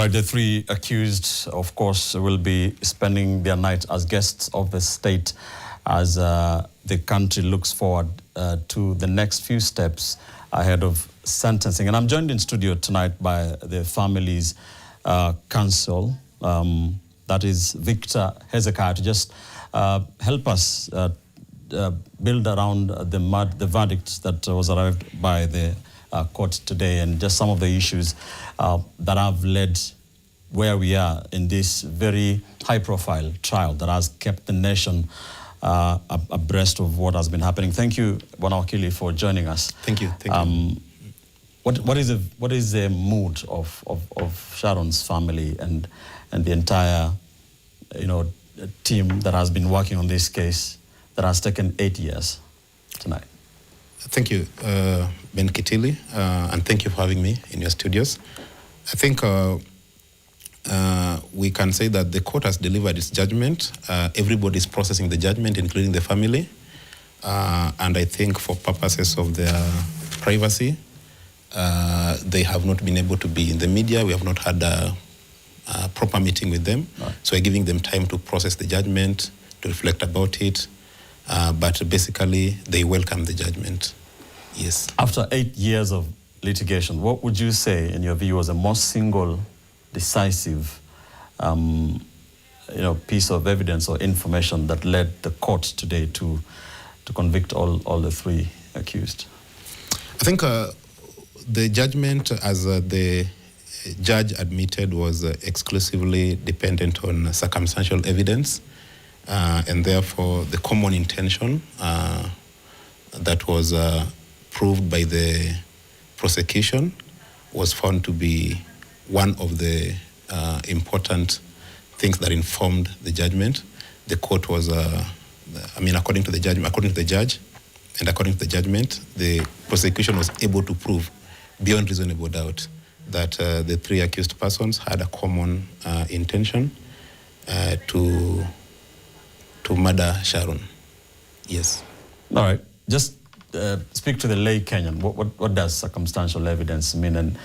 The three accused, of course, will be spending their night as guests of the state as the country looks forward to the next few steps ahead of sentencing. And I'm joined in studio tonight by the family's counsel, that is Victor Hezekiah, to just help us build around the verdict that was arrived by the court today, and just some of the issues that have led where we are in this very high-profile trial that has kept the nation abreast of what has been happening. Thank you, Bwana Wakili, for joining us. Thank you. Thank you. What is the mood of Sharon's family and the entire team that has been working on this case that has taken 8 years tonight? Thank you, Ben Kitili, and thank you for having me in your studios. I think we can say that the court has delivered its judgment. Everybody is processing the judgment, including the family. And I think for purposes of their privacy, they have not been able to be in the media. We have not had a proper meeting with them. Right. So we're giving them time to process the judgment, to reflect about it. But basically, they welcome the judgment. Yes. After 8 years of litigation, what would you say, in your view, was the most single, decisive, piece of evidence or information that led the court today to convict all the three accused? I think the judgment, as the judge admitted, was exclusively dependent on circumstantial evidence. And therefore, the common intention that was proved by the prosecution was found to be one of the important things that informed the judgment. The court was, according to the judge, and according to the judgment, the prosecution was able to prove beyond reasonable doubt that the three accused persons had a common intention to murder Sharon. Yes. All right. Just speak to the lay Kenyan. What does circumstantial evidence mean, and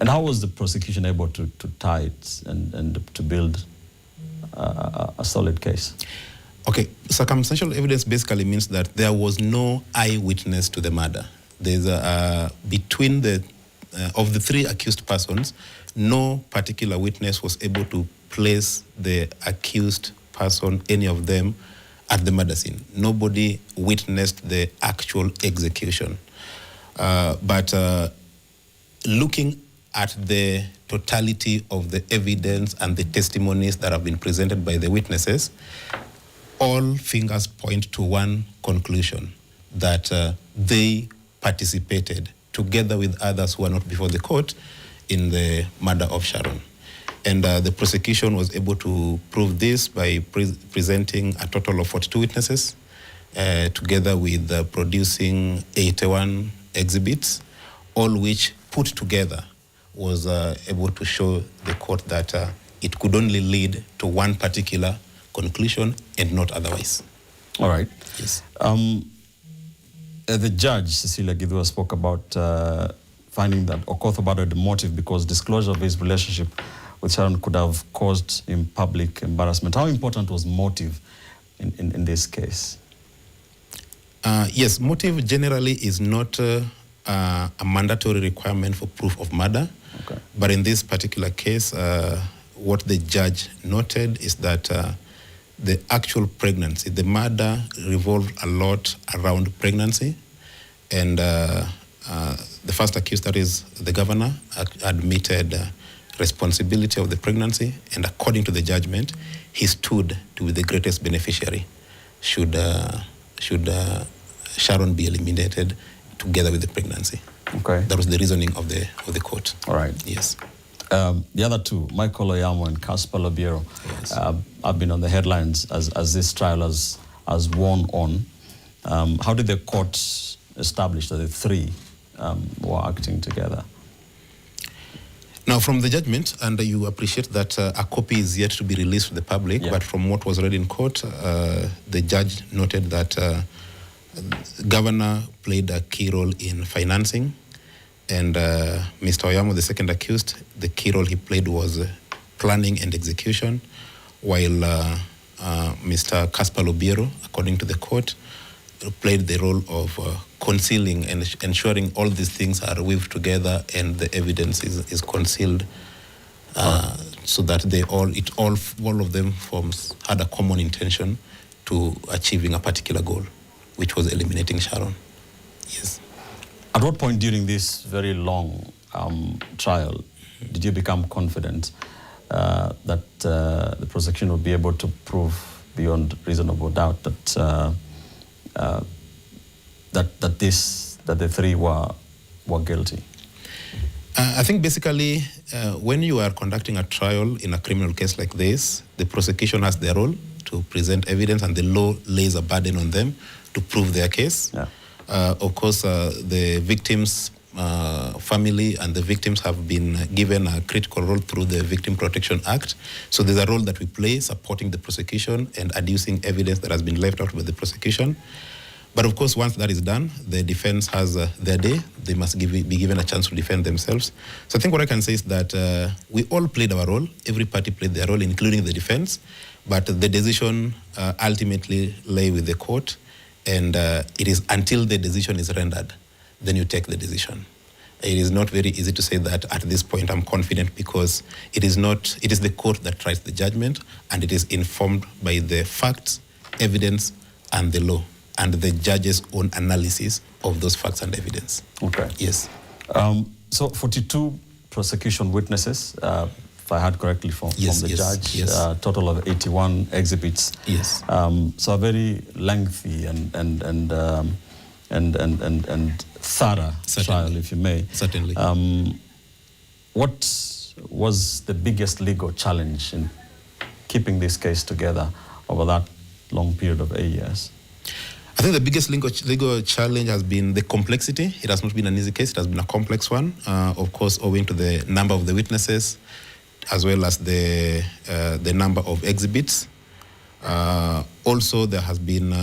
how was the prosecution able to tie it and to build a solid case? Okay. Circumstantial evidence basically means that there was no eyewitness to the murder. There's between of the three accused persons, no particular witness was able to place the accused person, any of them, at the murder scene. Nobody witnessed the actual execution. But looking at the totality of the evidence and the testimonies that have been presented by the witnesses, all fingers point to one conclusion, that they participated, together with others who are not before the court, in the murder of Sharon. And the prosecution was able to prove this by presenting a total of 42 witnesses, together with producing 81 exhibits, all which put together was able to show the court that it could only lead to one particular conclusion and not otherwise. All right. Yes. The judge, Cecilia Githua, spoke about finding that Okoth abandoned the motive because disclosure of his relationship with Sharon could have caused him public embarrassment. How important was motive in this case? Yes, motive generally is not a mandatory requirement for proof of murder. Okay. But in this particular case, what the judge noted is that the actual pregnancy, the murder revolved a lot around pregnancy. And the first accused, that is the governor, admitted responsibility of the pregnancy, and according to the judgment, he stood to be the greatest beneficiary should Sharon be eliminated together with the pregnancy. Okay. That was the reasoning of the court. All right. Yes. The other two, Michael Oyamo and Caspar Lobiero, yes, have been on the headlines as this trial has worn on. How did the court establish that the three were acting together? Now, from the judgment, and you appreciate that a copy is yet to be released to the public, yeah, but from what was read in court, the judge noted that governor played a key role in financing And Mr. Oyamo, the second accused, the key role he played was planning and execution, while Mr. Caspar Lobiero, according to the court, played the role of concealing and ensuring all these things are weaved together and the evidence is concealed, so that all of them had a common intention to achieving a particular goal, which was eliminating Sharon. Yes. At what point during this very long trial did you become confident that the prosecution would be able to prove beyond reasonable doubt that the three were guilty? I think basically when you are conducting a trial in a criminal case like this, the prosecution has their role to present evidence and the law lays a burden on them to prove their case. Yeah. Of course, the victim's family and the victims have been given a critical role through the Victim Protection Act. So there's a role that we play supporting the prosecution and adducing evidence that has been left out by the prosecution. But of course, once that is done, the defense has their day. They must be given a chance to defend themselves. So I think what I can say is that we all played our role. Every party played their role, including the defense. But the decision ultimately lay with the court. And it is until the decision is rendered, then you take the decision. It is not very easy to say that at this point I'm confident, because it is the court that writes the judgment, and it is informed by the facts, evidence, and the law, and the judge's own analysis of those facts and evidence. Okay. Yes. So 42 prosecution witnesses, if I heard correctly from the judge, yes. Total of 81 exhibits. Yes. So a very lengthy and thorough trial, if you may. Certainly. What was the biggest legal challenge in keeping this case together over that long period of 8 years? I think the biggest legal challenge has been the complexity. It has not been an easy case. It has been a complex one, of course, owing to the number of the witnesses, as well as the number of exhibits. Also, there has been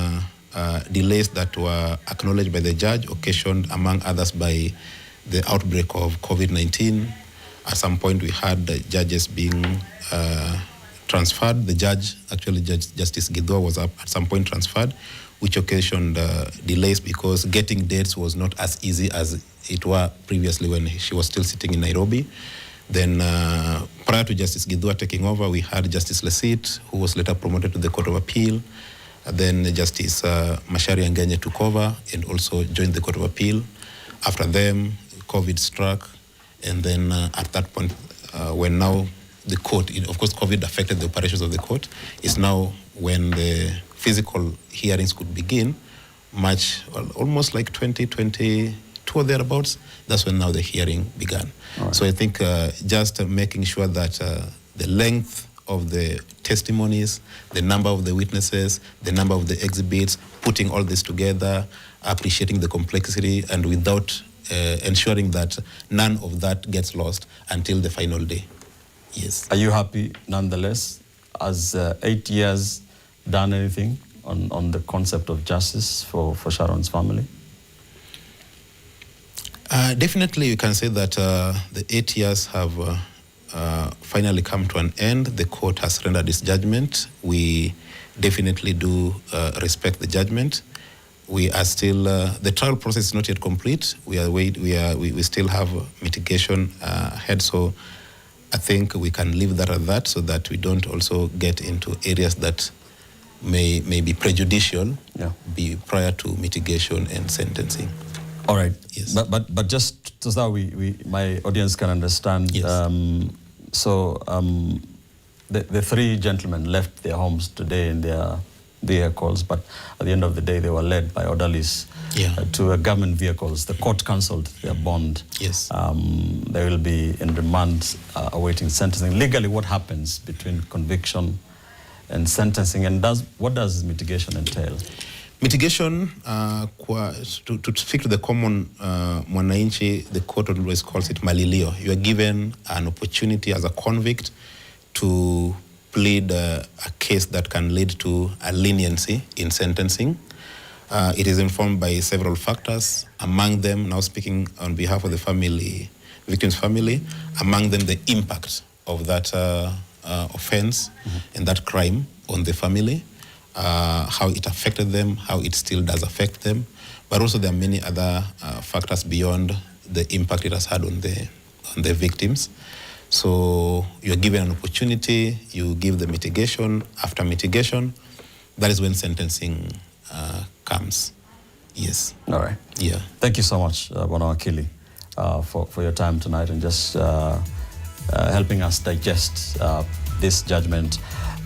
delays that were acknowledged by the judge, occasioned, among others, by the outbreak of COVID-19. At some point, we had the judges being transferred. The judge, actually Justice Gidua, was at some point transferred, which occasioned delays because getting dates was not as easy as it were previously when she was still sitting in Nairobi. Then prior to Justice Gidua taking over, we had Justice Lesit, who was later promoted to the Court of Appeal. Then Justice Mashari Angenye took over and also joined the Court of Appeal. After them, COVID struck. And then at that point, when now the court, of course, COVID affected the operations of the court, is now when the physical hearings could begin, almost like 2022 or thereabouts. That's when now the hearing began. Right. So I think just making sure that the length of the testimonies, the number of the witnesses, the number of the exhibits, putting all this together, appreciating the complexity, and without ensuring that none of that gets lost until the final day. Yes. Are you happy nonetheless? Has 8 years done anything on the concept of justice for Sharon's family? Definitely, you can say that the 8 years have finally come to an end. The court has rendered its judgment. We definitely do respect the judgment. We are still, the trial process is not yet complete. We still have mitigation ahead. So I think we can leave that at that, so that we don't also get into areas that may be prejudicial prior to mitigation and sentencing. All right. Yes. But just so that my audience can understand. Yes. The three gentlemen left their homes today in their vehicles, but at the end of the day, they were led by orderlies to government vehicles. The court cancelled their bond. Yes. They will be in remand awaiting sentencing. Legally, what happens between conviction and sentencing, and what does mitigation entail? Mitigation, to speak to the common mwananchi, the court always calls it malilio. You are given an opportunity as a convict to plead a case that can lead to a leniency in sentencing. It is informed by several factors, among them, now speaking on behalf of the family, victim's family, among them the impact of that offense and that crime on the family, how it affected them, how it still does affect them, but also there are many other factors beyond the impact it has had on the victims. So you're given an opportunity, you give the mitigation. After mitigation, that is when sentencing comes. Yes. All right. Yeah. Thank you so much, Bwana Wakili, for your time tonight and just helping us digest this judgment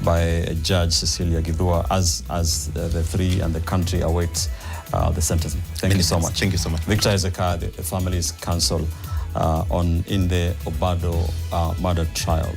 by Judge Cecilia Githua as the three and the country awaits the sentencing. Thank you so much. Thank you so much. Victor Hezekiah, the family's counsel in the Obado murder trial.